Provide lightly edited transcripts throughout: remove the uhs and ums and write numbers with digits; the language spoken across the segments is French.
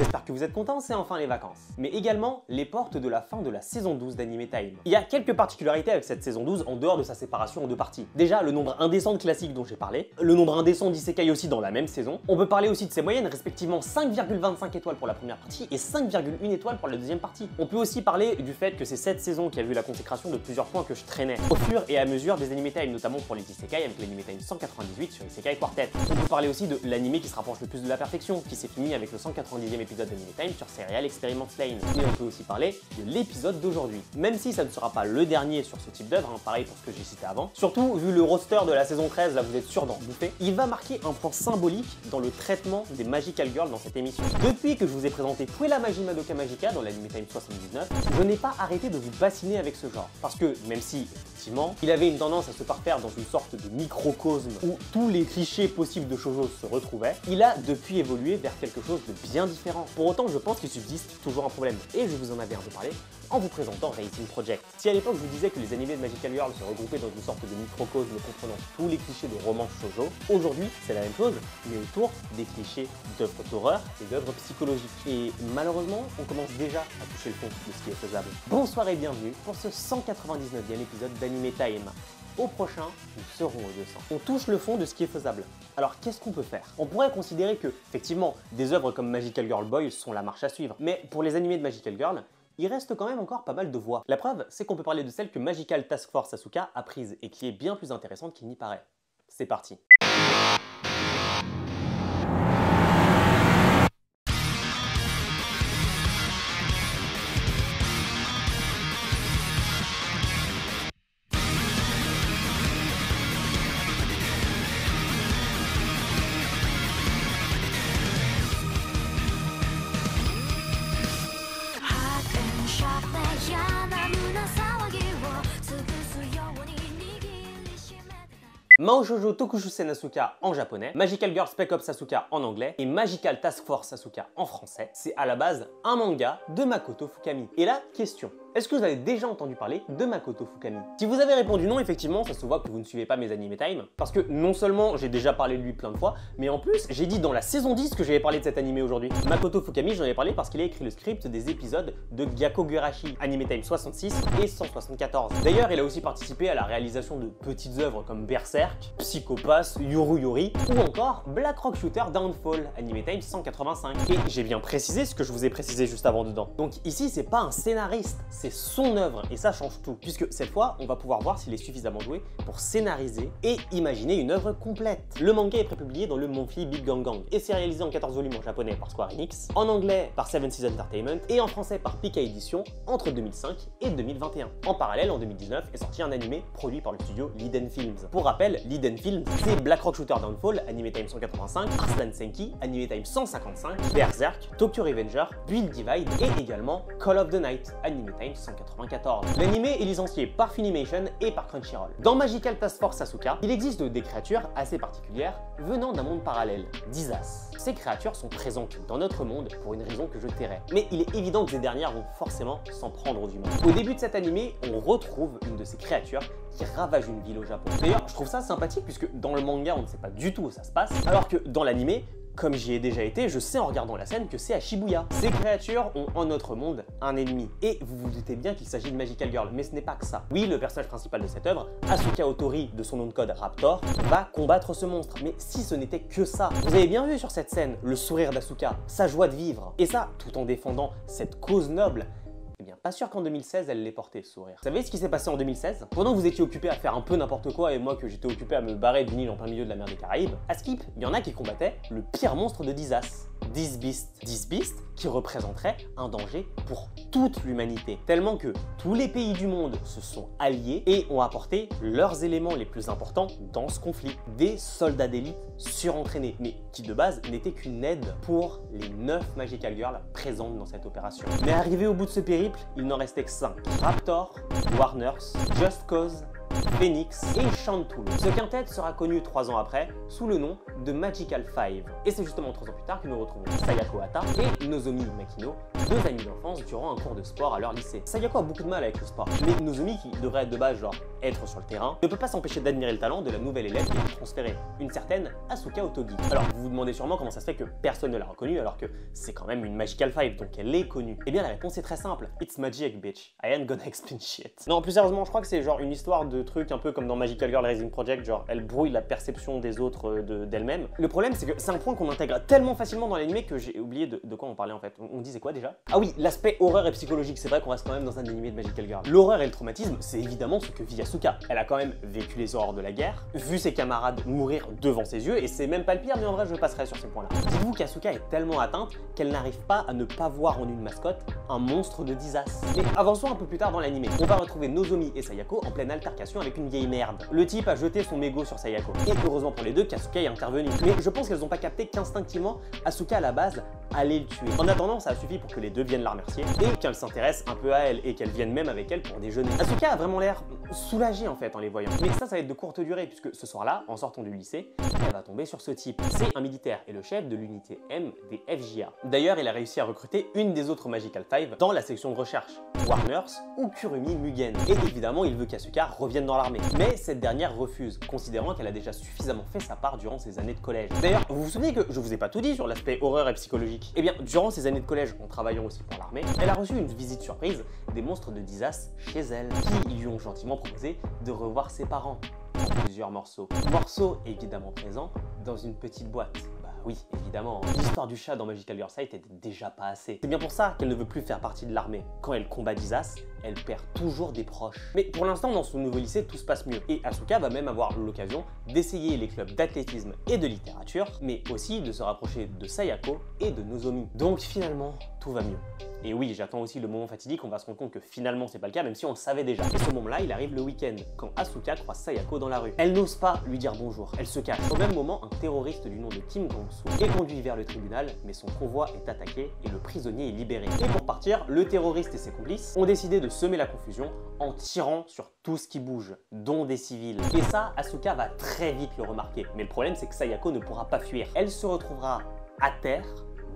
J'espère que vous êtes contents, c'est enfin les vacances. Mais également les portes de la fin de la saison 12 d'Anime Time. Il y a quelques particularités avec cette saison 12 en dehors de sa séparation en deux parties. Déjà, le nombre indécent de classiques dont j'ai parlé, le nombre indécent d'isekai aussi dans la même saison. On peut parler aussi de ses moyennes, respectivement 5,25 étoiles pour la première partie et 5,1 étoiles pour la deuxième partie. On peut aussi parler du fait que c'est cette saison qui a vu la consécration de plusieurs points que je traînais au fur et à mesure des Anime Time, notamment pour les isekai avec l'Anime Time 198 sur Isekai Quartet. On peut parler aussi de l'anime qui se rapproche le plus de la perfection, qui s'est fini avec le 190e épisode d'Anime Time sur Serial Experiment Lane. Et on peut aussi parler de l'épisode d'aujourd'hui. Même si ça ne sera pas le dernier sur ce type d'œuvre, pareil pour ce que j'ai cité avant. Surtout, vu le roster de la saison 13, là vous êtes sûr d'en bouffer, il va marquer un point symbolique dans le traitement des Magical Girls dans cette émission. Depuis que je vous ai présenté Puella Magi Madoka Magica dans l'Anime Time 79, je n'ai pas arrêté de vous bassiner avec ce genre. Parce que, même si, effectivement, il avait une tendance à se parfaire dans une sorte de microcosme où tous les clichés possibles de shoujo se retrouvaient, il a depuis évolué vers quelque chose de bien différent. Pour autant, je pense qu'il subsiste toujours un problème, et je vous en avais un peu parlé en vous présentant Racing Project. Si à l'époque je vous disais que les animés de Magical Girl se regroupaient dans une sorte de microcosme comprenant tous les clichés de romance shoujo, aujourd'hui c'est la même chose, mais autour des clichés d'œuvres d'horreur et d'œuvres psychologiques. Et malheureusement, on commence déjà à toucher le fond de ce qui est faisable. Bonsoir et bienvenue pour ce 199e épisode d'Anime Time. Au prochain, nous serons au 200. On touche le fond de ce qui est faisable. Alors qu'est-ce qu'on peut faire? On pourrait considérer que, effectivement, des œuvres comme Magical Girl Boy sont la marche à suivre. Mais pour les animés de Magical Girl, il reste quand même encore pas mal de voix. La preuve, c'est qu'on peut parler de celle que Magical Task Force Asuka a prise et qui est bien plus intéressante qu'il n'y paraît. C'est parti. Mao Shoujo Tokushusen Asuka en japonais, Magical Girl Spec Ops Asuka en anglais et Magical Task Force Asuka en français, c'est à la base un manga de Makoto Fukami. Et là, question. Est-ce que vous avez déjà entendu parler de Makoto Fukami? Si vous avez répondu non, effectivement, ça se voit que vous ne suivez pas mes Anime Time, parce que non seulement j'ai déjà parlé de lui plein de fois, mais en plus, j'ai dit dans la saison 10 que j'avais parlé de cet animé aujourd'hui. Makoto Fukami, j'en ai parlé parce qu'il a écrit le script des épisodes de Gyakogurashi, Anime Time 66 et 174. D'ailleurs, il a aussi participé à la réalisation de petites œuvres comme Berserk, Psycho Pass, Yuru Yuri, ou encore Black Rock Shooter Downfall, Anime Time 185. Et j'ai bien précisé ce que je vous ai précisé juste avant dedans. Donc ici, c'est pas un scénariste, c'est son œuvre, et ça change tout, puisque cette fois, on va pouvoir voir s'il est suffisamment doué pour scénariser et imaginer une œuvre complète. Le manga est prépublié dans le Monthly Big Gang Gang, et c'est réalisé en 14 volumes en japonais par Square Enix, en anglais par Seven Seas Entertainment, et en français par Pika Édition entre 2005 et 2021. En parallèle, en 2019, est sorti un animé produit par le studio Liden Films. Pour rappel, Liden Films, c'est Black Rock Shooter Downfall, Anime Time 185, Arslan Senki, Anime Time 155, Berserk, Tokyo Revenger, Build Divide, et également Call of the Night, Anime Time 194. L'anime est licencié par Funimation et par Crunchyroll. Dans Magical Task Force Asuka, il existe des créatures assez particulières venant d'un monde parallèle, d'Isas. Ces créatures sont présentes dans notre monde pour une raison que je tairai. Mais il est évident que ces dernières vont forcément s'en prendre aux humains. Au début de cet animé, on retrouve une de ces créatures qui ravage une ville au Japon. D'ailleurs, je trouve ça sympathique puisque dans le manga, on ne sait pas du tout où ça se passe, alors que dans l'animé, comme j'y ai déjà été, je sais en regardant la scène que c'est à Shibuya. Ces créatures ont en notre monde un ennemi. Et vous vous doutez bien qu'il s'agit de Magical Girl, mais ce n'est pas que ça. Oui, le personnage principal de cette œuvre, Asuka Otori, de son nom de code Raptor, va combattre ce monstre. Mais si ce n'était que ça, vous avez bien vu sur cette scène le sourire d'Asuka, sa joie de vivre. Et ça, tout en défendant cette cause noble. Eh bien, pas sûr qu'en 2016, elle l'ait porté, ce sourire. Vous savez ce qui s'est passé en 2016? Pendant que vous étiez occupé à faire un peu n'importe quoi et moi que j'étais occupé à me barrer d'une île en plein milieu de la mer des Caraïbes, à Skip, il y en a qui combattaient le pire monstre de Dizas, This Beast. This Beast qui représenterait un danger pour toute l'humanité. Tellement que tous les pays du monde se sont alliés et ont apporté leurs éléments les plus importants dans ce conflit. Des soldats d'élite surentraînés, mais qui de base n'étaient qu'une aide pour les 9 Magical Girls présentes dans cette opération. Mais arrivé au bout de ce périple, il n'en restait que 5. Raptor, Warners, Just Cause Phoenix et Chantoul. Ce quintet sera connu 3 ans après sous le nom de Magical Five. Et c'est justement 3 ans plus tard que nous retrouvons Sayako Hata et Nozomi Makino, 2 amis d'enfance durant un cours de sport à leur lycée. Sayako a beaucoup de mal avec le sport, mais Nozomi, qui devrait être de base genre être sur le terrain, ne peut pas s'empêcher d'admirer le talent de la nouvelle élève qui est transférée, une certaine Asuka Otogi. Alors vous vous demandez sûrement comment ça se fait que personne ne l'a reconnue alors que c'est quand même une Magical Five, donc elle est connue. Eh bien la réponse est très simple, it's magic bitch, I ain't gonna explain shit. Non, plus sérieusement, je crois que c'est genre une histoire de truc un peu comme dans Magical Girl Rising Project, genre elle brouille la perception des autres d'elle-même. Le problème c'est que c'est un point qu'on intègre tellement facilement dans l'anime que j'ai oublié de quoi on parlait en fait. On disait quoi déjà? Ah oui, l'aspect horreur et psychologique, c'est vrai qu'on reste quand même dans un animé de Magical Girl. L'horreur et le traumatisme, c'est évidemment ce que vit Asuka. Elle a quand même vécu les horreurs de la guerre, vu ses camarades mourir devant ses yeux, et c'est même pas le pire, mais en vrai je passerai sur ces points-là. Dites-vous qu'Asuka est tellement atteinte qu'elle n'arrive pas à ne pas voir en une mascotte un monstre de disas. Mais avançons un peu plus tard dans l'anime. On va retrouver Nozomi et Sayako en pleine altercation avec une vieille merde. Le type a jeté son mégot sur Sayako. Et heureusement pour les deux qu'Asuka est intervenue. Mais je pense qu'elles n'ont pas capté qu'instinctivement, Asuka à la base allait le tuer. En attendant, ça a suffi pour que les deux viennent la remercier et qu'elle s'intéresse un peu à elle et qu'elle vienne même avec elle pour déjeuner. Asuka a vraiment l'air soulagée en fait en les voyant. Mais ça va être de courte durée puisque ce soir-là, en sortant du lycée, elle va tomber sur ce type. C'est un militaire et le chef de l'unité M des FJA. D'ailleurs, il a réussi à recruter une des autres Magical Five dans la section de recherche, Warners ou Kurumi Mugen. Et évidemment, il veut qu'Asuka revienne dans l'armée. Mais cette dernière refuse, considérant qu'elle a déjà suffisamment fait sa part durant ses années de collège. D'ailleurs, vous vous souvenez que je vous ai pas tout dit sur l'aspect horreur et psychologique? Eh bien, durant ses années de collège, en travaillant aussi pour l'armée, elle a reçu une visite surprise des monstres de disas chez elle, qui lui ont gentiment proposé de revoir ses parents en plusieurs morceaux. Morceaux évidemment présents dans une petite boîte. Oui, évidemment, l'histoire du chat dans Magical Girl Sight était déjà pas assez. C'est bien pour ça qu'elle ne veut plus faire partie de l'armée. Quand elle combat Disas, elle perd toujours des proches. Mais pour l'instant, dans son nouveau lycée, tout se passe mieux. Et Asuka va même avoir l'occasion d'essayer les clubs d'athlétisme et de littérature, mais aussi de se rapprocher de Sayako et de Nozomi. Donc finalement, tout va mieux. Et oui, j'attends aussi le moment fatidique, on va se rendre compte que finalement c'est pas le cas, même si on le savait déjà. Et ce moment-là, il arrive le week-end, quand Asuka croise Sayako dans la rue. Elle n'ose pas lui dire bonjour, elle se cache. Au même moment, un terroriste du nom de Kim Gong-soo est conduit vers le tribunal, mais son convoi est attaqué et le prisonnier est libéré. Et pour partir, le terroriste et ses complices ont décidé de semer la confusion en tirant sur tout ce qui bouge, dont des civils. Et ça, Asuka va très vite le remarquer. Mais le problème, c'est que Sayako ne pourra pas fuir. Elle se retrouvera à terre,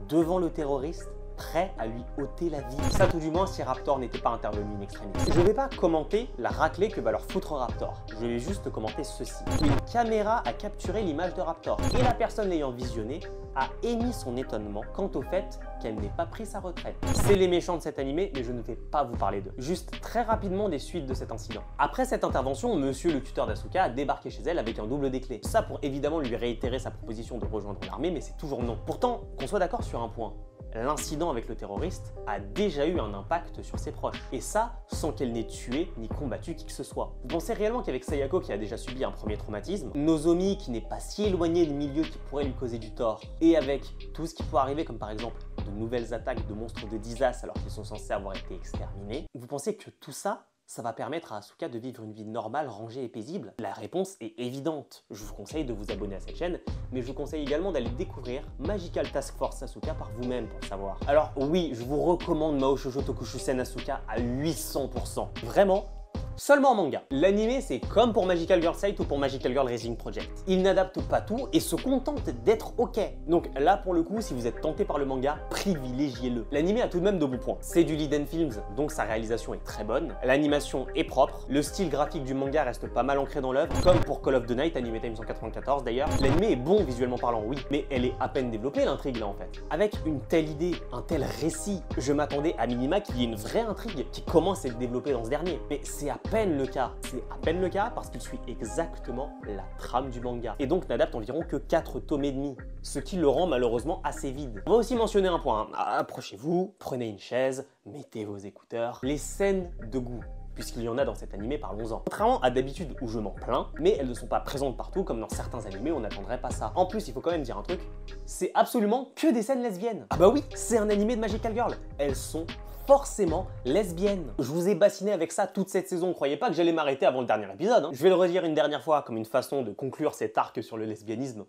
devant le terroriste, prêt à lui ôter la vie. Ça tout du moins si Raptor n'était pas intervenu in extremis. Je ne vais pas commenter la raclée que va leur foutre Raptor. Je vais juste commenter ceci. Une caméra a capturé l'image de Raptor et la personne l'ayant visionnée a émis son étonnement quant au fait qu'elle n'ait pas pris sa retraite. C'est les méchants de cet animé, mais je ne vais pas vous parler d'eux. Juste très rapidement des suites de cet incident. Après cette intervention, monsieur le tuteur d'Asuka a débarqué chez elle avec un double des clés. Ça pour évidemment lui réitérer sa proposition de rejoindre l'armée, mais c'est toujours non. Pourtant, qu'on soit d'accord sur un point. L'incident avec le terroriste a déjà eu un impact sur ses proches. Et ça, sans qu'elle n'ait tué ni combattu qui que ce soit. Vous pensez réellement qu'avec Sayako qui a déjà subi un premier traumatisme, Nozomi qui n'est pas si éloigné du milieu qui pourrait lui causer du tort, et avec tout ce qui peut arriver comme par exemple de nouvelles attaques de monstres de Disas alors qu'ils sont censés avoir été exterminés, vous pensez que tout ça va permettre à Asuka de vivre une vie normale, rangée et paisible? La réponse est évidente. Je vous conseille de vous abonner à cette chaîne, mais je vous conseille également d'aller découvrir Magical Task Force Asuka par vous-même pour le savoir. Alors oui, je vous recommande Mao Shoujo Tokushusen Asuka à 800%. Vraiment, seulement en manga. L'anime, c'est comme pour Magical Girl Sight ou pour Magical Girl Rising Project. Il n'adapte pas tout et se contente d'être ok. Donc là, pour le coup, si vous êtes tenté par le manga, privilégiez-le. L'anime a tout de même de bons points. C'est du Liden Films, donc sa réalisation est très bonne. L'animation est propre. Le style graphique du manga reste pas mal ancré dans l'œuvre, comme pour Call of the Night, animé en 1994 d'ailleurs. L'anime est bon visuellement parlant, oui, mais elle est à peine développée, l'intrigue là en fait. Avec une telle idée, un tel récit, je m'attendais à minima qu'il y ait une vraie intrigue qui commence à être développée dans ce dernier. Mais c'est à peine le cas. C'est à peine le cas parce qu'il suit exactement la trame du manga et donc n'adapte environ que 4 tomes et demi, ce qui le rend malheureusement assez vide. On va aussi mentionner un point. Approchez-vous, prenez une chaise, mettez vos écouteurs. Les scènes de goût, puisqu'il y en a dans cet animé, parlons-en. Contrairement à d'habitude où je m'en plains, mais elles ne sont pas présentes partout comme dans certains animés où on n'attendrait pas ça. En plus, il faut quand même dire un truc, c'est absolument que des scènes lesbiennes. Ah bah oui, c'est un animé de Magical Girl. Elles sont forcément lesbiennes. Je vous ai bassiné avec ça toute cette saison, croyez pas que j'allais m'arrêter avant le dernier épisode. Je vais le redire une dernière fois comme une façon de conclure cet arc sur le lesbianisme.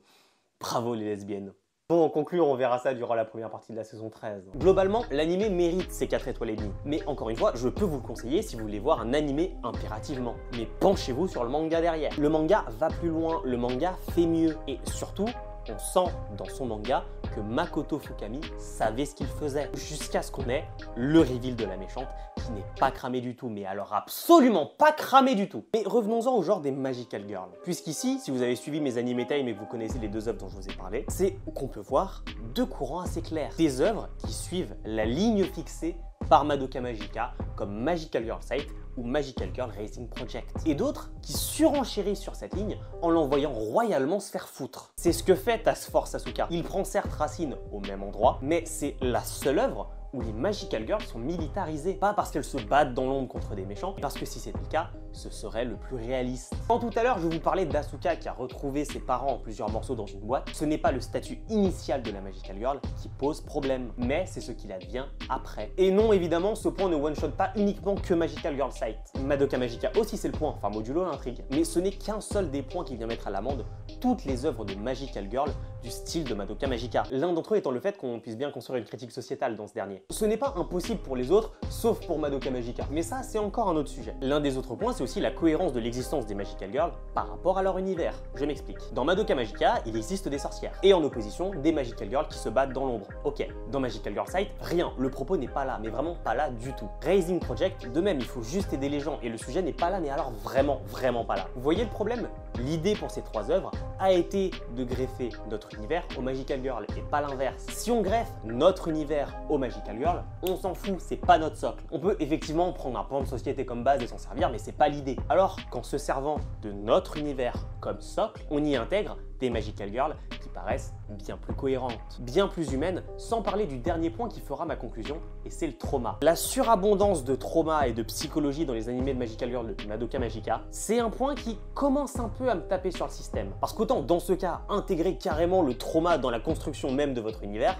Bravo les lesbiennes. Bon, en conclure, on verra ça durant la première partie de la saison 13. Globalement, l'anime mérite ses 4 étoiles et demie. Mais encore une fois, je peux vous le conseiller si vous voulez voir un animé impérativement. Mais penchez-vous sur le manga derrière. Le manga va plus loin, le manga fait mieux. Et surtout, on sent dans son manga que Makoto Fukami savait ce qu'il faisait. Jusqu'à ce qu'on ait le reveal de la méchante qui n'est pas cramé du tout, mais alors absolument pas cramé du tout. Mais revenons-en au genre des Magical Girls. Puisqu'ici, si vous avez suivi mes Anime Time et que vous connaissez les 2 œuvres dont je vous ai parlé, c'est qu'on peut voir 2 courants assez clairs. Des œuvres qui suivent la ligne fixée par Madoka Magica, comme Magical Girl Site ou Magical Girl Racing Project. Et d'autres qui surenchérissent sur cette ligne en l'envoyant royalement se faire foutre. C'est ce que fait Task Force Asuka. Il prend certes racine au même endroit, mais c'est la seule œuvre où les Magical Girls sont militarisées. Pas parce qu'elles se battent dans l'ombre contre des méchants, mais parce que si c'était le cas, ce serait le plus réaliste. Quand tout à l'heure je vous parlais d'Asuka qui a retrouvé ses parents en plusieurs morceaux dans une boîte, ce n'est pas le statut initial de la Magical Girl qui pose problème, mais c'est ce qu'il advient après. Et non, évidemment, ce point ne one-shot pas uniquement que Magical Girl Site. Madoka Magica aussi c'est le point, enfin modulo l'intrigue. Mais ce n'est qu'un seul des points qui vient mettre à l'amende toutes les œuvres de Magical Girl du style de Madoka Magica. L'un d'entre eux étant le fait qu'on puisse bien construire une critique sociétale dans ce dernier. Ce n'est pas impossible pour les autres, sauf pour Madoka Magica. Mais ça, c'est encore un autre sujet. L'un des autres points, c'est aussi la cohérence de l'existence des Magical Girls par rapport à leur univers. Je m'explique. Dans Madoka Magica, il existe des sorcières. Et en opposition, des Magical Girls qui se battent dans l'ombre. Ok. Dans Magical Girl Site, rien. Le propos n'est pas là, mais vraiment pas là du tout. Racing Project, de même, il faut juste aider les gens et le sujet n'est pas là, mais alors vraiment pas là. Vous voyez le problème? L'idée pour ces 3 œuvres a été de greffer notre univers au Magical Girl et pas l'inverse. Si on greffe notre univers au Magical Girl, on s'en fout, c'est pas notre socle. On peut effectivement prendre un pan de société comme base et s'en servir, mais c'est pas l'idée. Alors qu'en se servant de notre univers comme socle, on y intègre des Magical Girls qui paraissent bien plus cohérentes, bien plus humaines, sans parler du dernier point qui fera ma conclusion, et c'est le trauma. La surabondance de trauma et de psychologie dans les animés de Magical Girl de Madoka Magica, c'est un point qui commence un peu à me taper sur le système. Parce qu'autant dans ce cas, intégrer carrément le trauma dans la construction même de votre univers,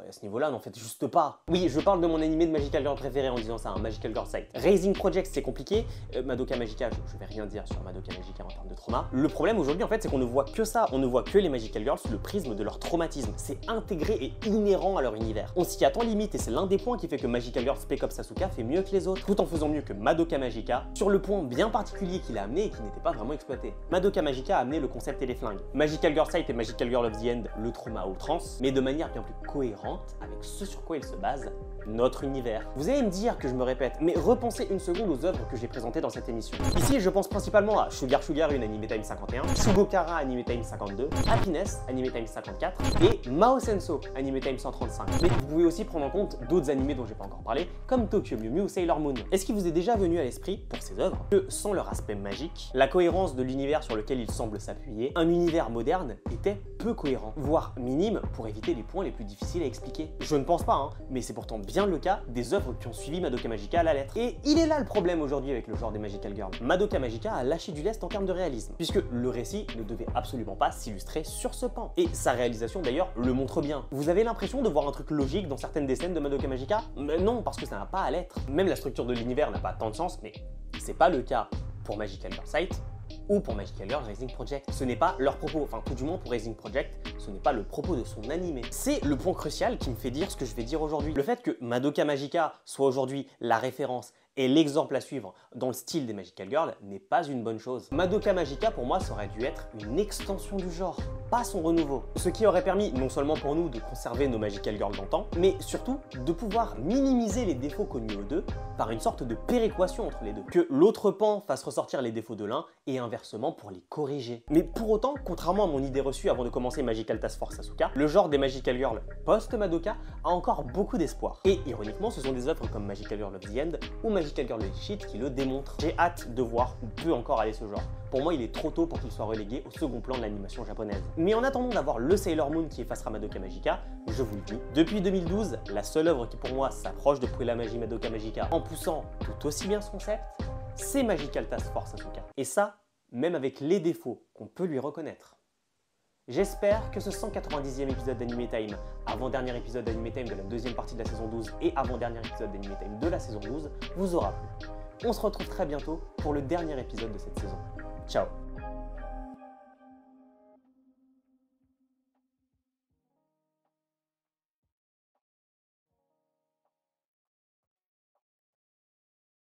à ce niveau-là, n'en faites juste pas. Oui, je parle de mon animé de Magical Girl préféré en disant ça, un Magical Girl Site. Racing Project, c'est compliqué. Madoka Magica, je vais rien dire sur Madoka Magica en termes de trauma. Le problème aujourd'hui, en fait, c'est qu'on ne voit que ça. On ne voit que les Magical Girls sous le prisme de leur traumatisme. C'est intégré et inhérent à leur univers. On s'y attend limite et c'est l'un des points qui fait que Magical Girl Spec Ops Asuka fait mieux que les autres, tout en faisant mieux que Madoka Magica sur le point bien particulier qu'il a amené et qui n'était pas vraiment exploité. Madoka Magica a amené le concept et les flingues. Magical Girl Site et Magical Girl of the End, le trauma à outrance, mais de manière bien plus cohérente avec ce sur quoi il se base, notre univers. Vous allez me dire que je me répète, mais repensez une seconde aux œuvres que j'ai présentées dans cette émission. Ici, je pense principalement à Sugar Sugar, une Anime Time 51, Shugokara, Anime Time 52, Happiness, Anime Time 54, et Mao Senso, Anime Time 135. Mais vous pouvez aussi prendre en compte d'autres animés dont j'ai pas encore parlé, comme Tokyo Mew Mew ou Sailor Moon. Est-ce qu'il vous est déjà venu à l'esprit, pour ces œuvres, que sans leur aspect magique, la cohérence de l'univers sur lequel ils semblent s'appuyer, un univers moderne était peu cohérent, voire minime pour éviter les points les plus difficiles à expliquer? Je ne pense pas, hein, mais c'est pourtant bien le cas des œuvres qui ont suivi Madoka Magica à la lettre. Et il est là le problème aujourd'hui avec le genre des Magical Girls. Madoka Magica a lâché du lest en termes de réalisme, puisque le récit ne devait absolument pas s'illustrer sur ce pan. Et sa réalisation d'ailleurs le montre bien. Vous avez l'impression de voir un truc logique dans certaines des scènes de Madoka Magica? Mais non, parce que ça n'a pas à l'être. Même la structure de l'univers n'a pas tant de sens, mais c'est pas le cas pour Magical Girl Site ou pour Magical Girl Racing Project. Ce n'est pas leur propos, enfin tout du moins pour Racing Project, ce n'est pas le propos de son animé. C'est le point crucial qui me fait dire ce que je vais dire aujourd'hui. Le fait que Madoka Magica soit aujourd'hui la référence et l'exemple à suivre dans le style des Magical Girls n'est pas une bonne chose. Madoka Magica pour moi ça aurait dû être une extension du genre, pas son renouveau. Ce qui aurait permis non seulement pour nous de conserver nos Magical Girls d'antan, mais surtout de pouvoir minimiser les défauts connus aux deux par une sorte de péréquation entre les deux. Que l'autre pan fasse ressortir les défauts de l'un et inversement pour les corriger. Mais pour autant, contrairement à mon idée reçue avant de commencer Magical Task Force Asuka, le genre des Magical Girls post-Madoka a encore beaucoup d'espoir. Et ironiquement, ce sont des œuvres comme Magical Girl of the End ou Magical Girl Shit qui le démontrent. J'ai hâte de voir où peut encore aller ce genre. Pour moi, il est trop tôt pour qu'il soit relégué au second plan de l'animation japonaise. Mais en attendant d'avoir le Sailor Moon qui effacera Madoka Magica, je vous le dis, depuis 2012, la seule œuvre qui pour moi s'approche de prouver la magie Madoka Magica en poussant tout aussi bien son concept, c'est Magical Task Force Asuka. Et ça, même avec les défauts qu'on peut lui reconnaître. J'espère que ce 190e épisode d'Anime Time, avant-dernier épisode d'Anime Time de la deuxième partie de la saison 12 et avant-dernier épisode d'Anime Time de la saison 12, vous aura plu. On se retrouve très bientôt pour le dernier épisode de cette saison. Ciao!